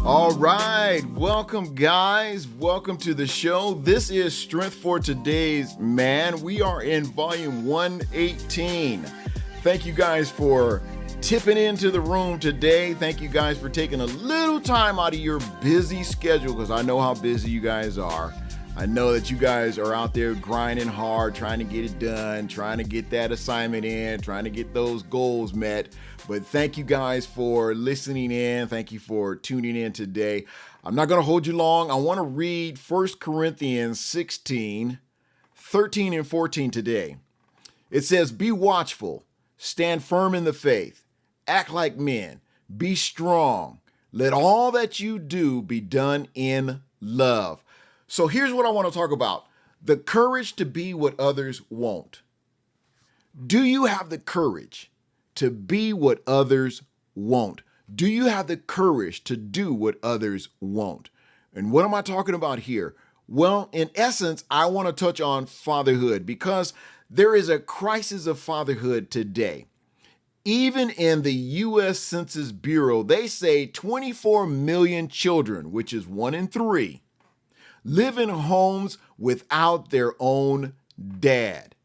All right, welcome guys. Welcome to the show. This is Strength for Today's Man. We are in volume 118. Thank you guys for tipping into the room today. Thank you guys for taking a little time out of your busy schedule, because I know how busy you guys are. I know that you guys are out there grinding hard, trying to get it done, trying to get that assignment in, trying to get those goals met. But thank you guys for listening in. Thank you for tuning in today. I'm not going to hold you long. I want to read 1 Corinthians 16, 13 and 14 today. It says, "Be watchful, stand firm in the faith, act like men, be strong. Let all that you do be done in love." So here's what I want to talk about: the courage to be what others won't. Do you have the courage to be what others won't? Do you have the courage to do what others won't? And what am I talking about here? Well, in essence, I want to touch on fatherhood, because there is a crisis of fatherhood today. Even in the U.S. Census Bureau, they say 24 million children, which is 1 in 3, live in homes without their own dad.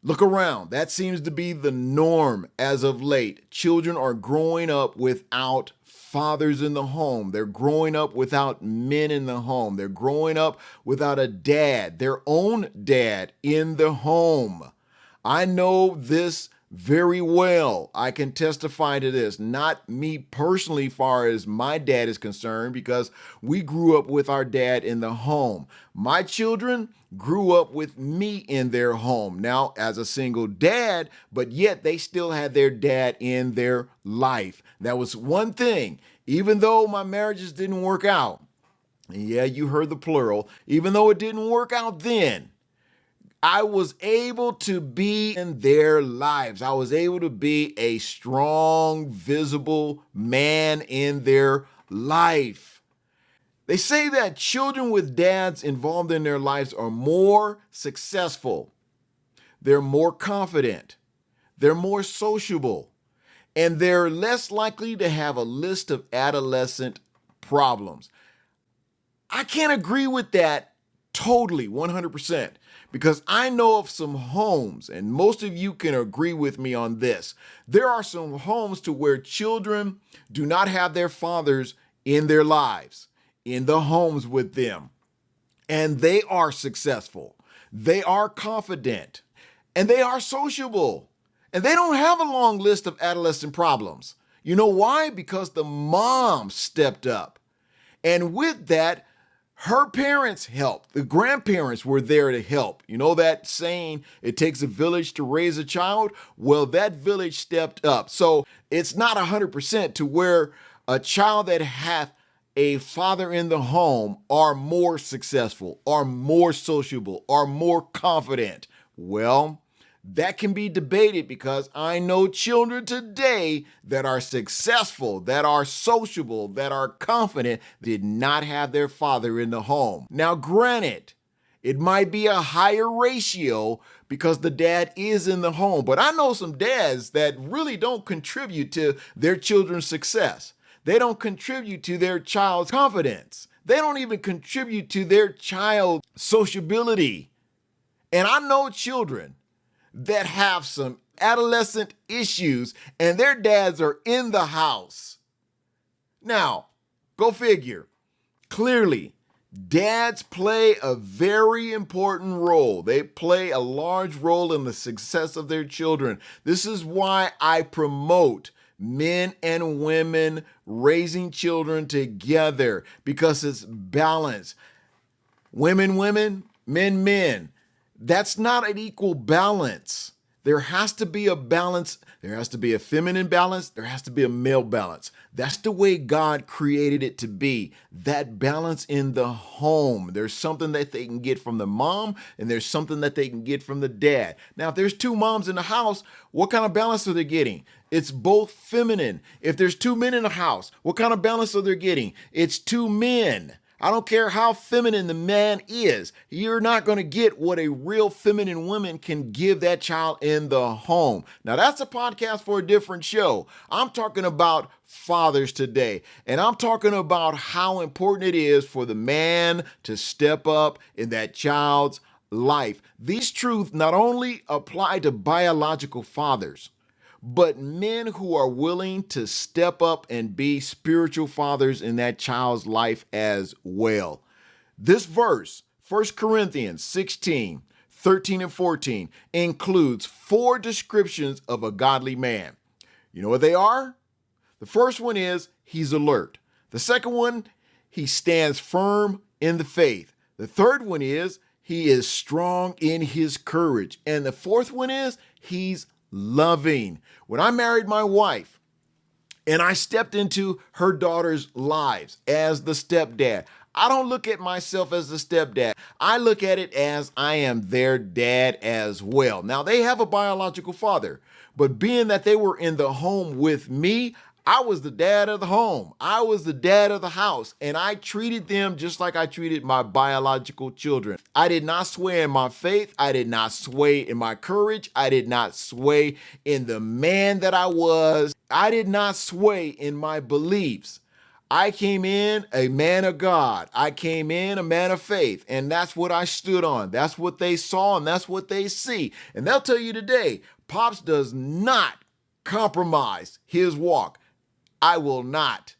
Look around. That seems to be the norm as of late. Children are growing up without fathers in the home. They're growing up without men in the home. They're growing up without a dad, their own dad in the home. I know this very well. I can testify to this. Not me personally, far as my dad is concerned, because we grew up with our dad in the home. My children grew up with me in their home. Now, as a single dad, but yet they still had their dad in their life. That was one thing. Even though my marriages didn't work out, yeah, you heard the plural, even though it didn't work out then, I was able to be in their lives. I was able to be a strong, visible man in their life. They say that children with dads involved in their lives are more successful. They're more confident. They're more sociable. And they're less likely to have a list of adolescent problems. I can't agree with that totally, 100%. Because I know of some homes, and most of you can agree with me on this. There are some homes to where children do not have their fathers in their lives, in the homes with them. And they are successful. They are confident. And they are sociable. And they don't have a long list of adolescent problems. You know why? Because the mom stepped up. And with that, her parents helped. The grandparents were there to help. You know that saying, it takes a village to raise a child? Well, that village stepped up. So it's not 100% to where a child that hath a father in the home are more successful, are more sociable, are more confident. Well, that can be debated, because I know children today that are successful, that are sociable, that are confident, did not have their father in the home. Now, granted, it might be a higher ratio because the dad is in the home, but I know some dads that really don't contribute to their children's success. They don't contribute to their child's confidence. They don't even contribute to their child's sociability. And I know children that have some adolescent issues and their dads are in the house. Now, go figure. Clearly, dads play a very important role. They play a large role in the success of their children. This is why I promote men and women raising children together, because it's balance. Women, women, men, men. That's not an equal balance. There has to be a balance. There has to be a feminine balance. There has to be a male balance. That's the way God created it to be. That balance in the home. There's something that they can get from the mom, and there's something that they can get from the dad. Now, if there's 2 moms in the house, what kind of balance are they getting? It's both feminine. If there's 2 men in the house, what kind of balance are they getting? It's 2 men. I don't care how feminine the man is. You're not going to get what a real feminine woman can give that child in the home. Now, that's a podcast for a different show. I'm talking about fathers today, and I'm talking about how important it is for the man to step up in that child's life. These truths not only apply to biological fathers, but men who are willing to step up and be spiritual fathers in that child's life as well. This verse, 1 Corinthians 16, 13 and 14, includes 4 descriptions of a godly man. You know what they are? The first one is he's alert. The second one, he stands firm in the faith. The third one is he is strong in his courage. And the fourth one is he's loving. When I married my wife and I stepped into her daughter's lives as the stepdad, I don't look at myself as the stepdad. I look at it as I am their dad as well. Now, they have a biological father, but being that they were in the home with me, I was the dad of the home. I was the dad of the house, and I treated them just like I treated my biological children. I did not sway in my faith. I did not sway in my courage. I did not sway in the man that I was. I did not sway in my beliefs. I came in a man of God. I came in a man of faith, and that's what I stood on. That's what they saw, and that's what they see. And they'll tell you today, Pops does not compromise his walk. I will not.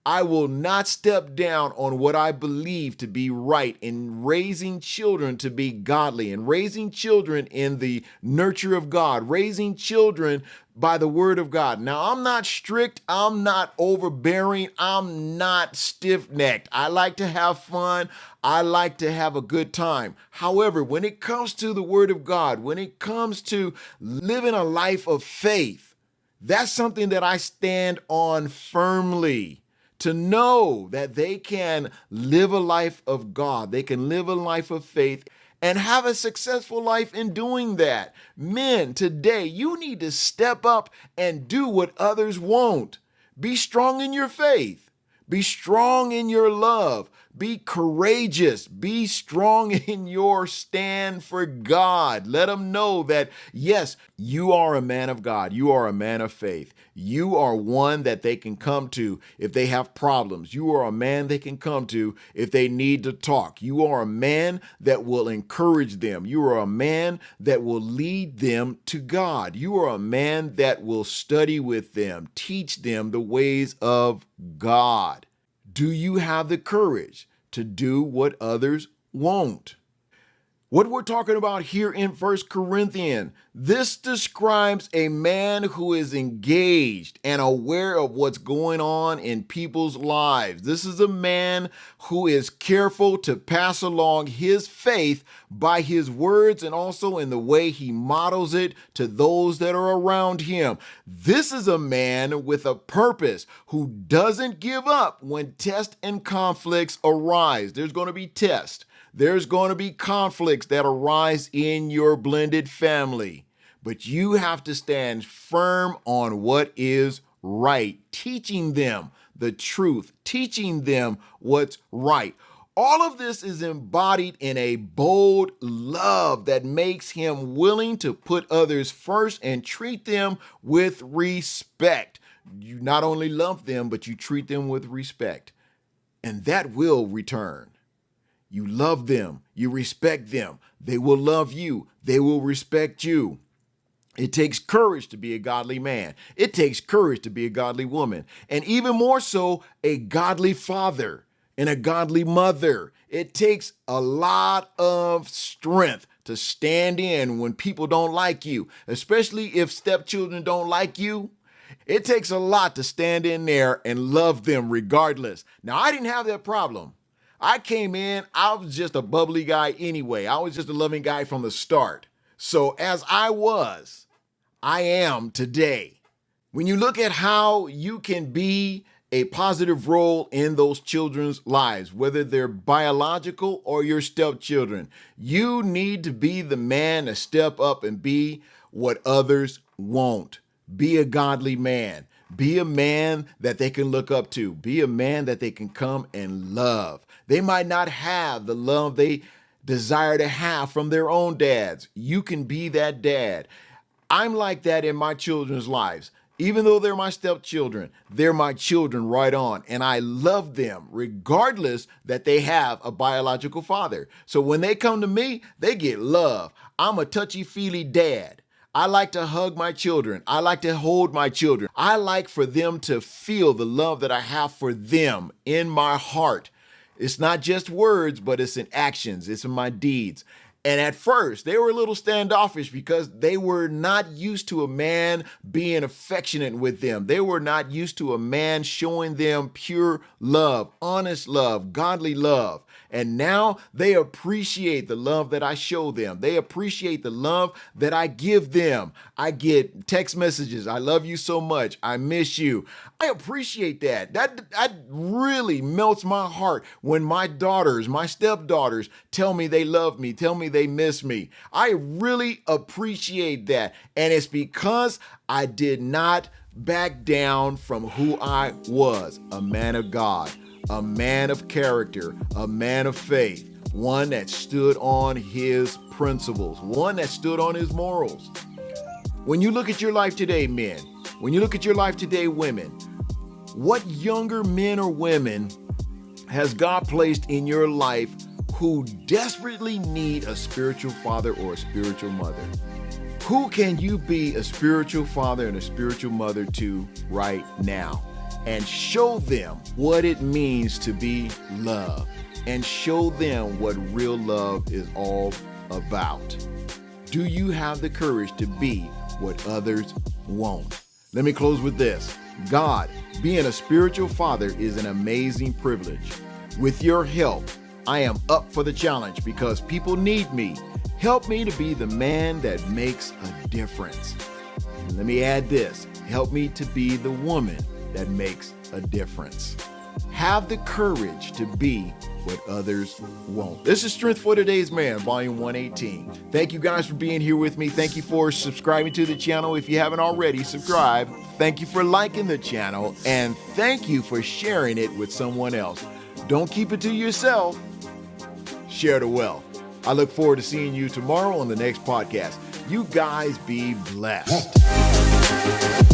I will not step down on what I believe to be right in raising children to be godly and raising children in the nurture of God, raising children by the word of God. Now, I'm not strict. I'm not overbearing. I'm not stiff-necked. I like to have fun. I like to have a good time. However, when it comes to the word of God, when it comes to living a life of faith, that's something that I stand on firmly, to know that they can live a life of God. They can live a life of faith and have a successful life in doing that. Men, today, you need to step up and do what others won't. Be strong in your faith. Be strong in your love. Be courageous. Be strong in your stand for God. Let them know that, yes, you are a man of God. You are a man of faith. You are one that they can come to if they have problems. You are a man they can come to if they need to talk. You are a man that will encourage them. You are a man that will lead them to God. You are a man that will study with them, teach them the ways of God. Do you have the courage to do what others won't? What we're talking about here in 1 Corinthians, this describes a man who is engaged and aware of what's going on in people's lives. This is a man who is careful to pass along his faith by his words and also in the way he models it to those that are around him. This is a man with a purpose who doesn't give up when tests and conflicts arise. There's going to be tests. There's going to be conflicts that arise in your blended family, but you have to stand firm on what is right, teaching them the truth, teaching them what's right. All of this is embodied in a bold love that makes him willing to put others first and treat them with respect. You not only love them, but you treat them with respect, and that will return. You love them. You respect them. They will love you. They will respect you. It takes courage to be a godly man. It takes courage to be a godly woman. And even more so, a godly father and a godly mother. It takes a lot of strength to stand in when people don't like you, especially if stepchildren don't like you. It takes a lot to stand in there and love them regardless. Now, I didn't have that problem. I came in, I was just a bubbly guy anyway. I was just a loving guy from the start. So as I was, I am today. When you look at how you can be a positive role in those children's lives, whether they're biological or your stepchildren, you need to be the man to step up and be what others won't. Be a godly man. Be a man that they can look up to. Be a man that they can come and love. They might not have the love they desire to have from their own dads. You can be that dad. I'm like that in my children's lives. Even though they're my stepchildren, they're my children right on. And I love them regardless that they have a biological father. So when they come to me, they get love. I'm a touchy-feely dad. I like to hug my children. I like to hold my children. I like for them to feel the love that I have for them in my heart. It's not just words, but it's in actions. It's in my deeds. And at first, they were a little standoffish because they were not used to a man being affectionate with them. They were not used to a man showing them pure love, honest love, godly love. And now they appreciate the love that I show them. They appreciate the love that I give them. I get text messages. I love you so much. I miss you. I appreciate that. That really melts my heart when my daughters, my stepdaughters, tell me they love me, tell me they miss me. I really appreciate that. And it's because I did not back down from who I was, a man of God, a man of character, a man of faith, one that stood on his principles, one that stood on his morals. When you look at your life today, men, when you look at your life today, women, what younger men or women has God placed in your life who desperately need a spiritual father or a spiritual mother? Who can you be a spiritual father and a spiritual mother to right now? And show them what it means to be loved, and show them what real love is all about. Do you have the courage to be what others won't? Let me close with this. God, being a spiritual father is an amazing privilege. With your help, I am up for the challenge because people need me. Help me to be the man that makes a difference. And let me add this. Help me to be the woman that makes a difference. Have the courage to be what others won't. This is Strength for Today's Man, Volume 118. Thank you guys for being here with me. Thank you for subscribing to the channel. If you haven't already, subscribe. Thank you for liking the channel, and thank you for sharing it with someone else. Don't keep it to yourself. Share the wealth. I look forward to seeing you tomorrow on the next podcast. You guys be blessed.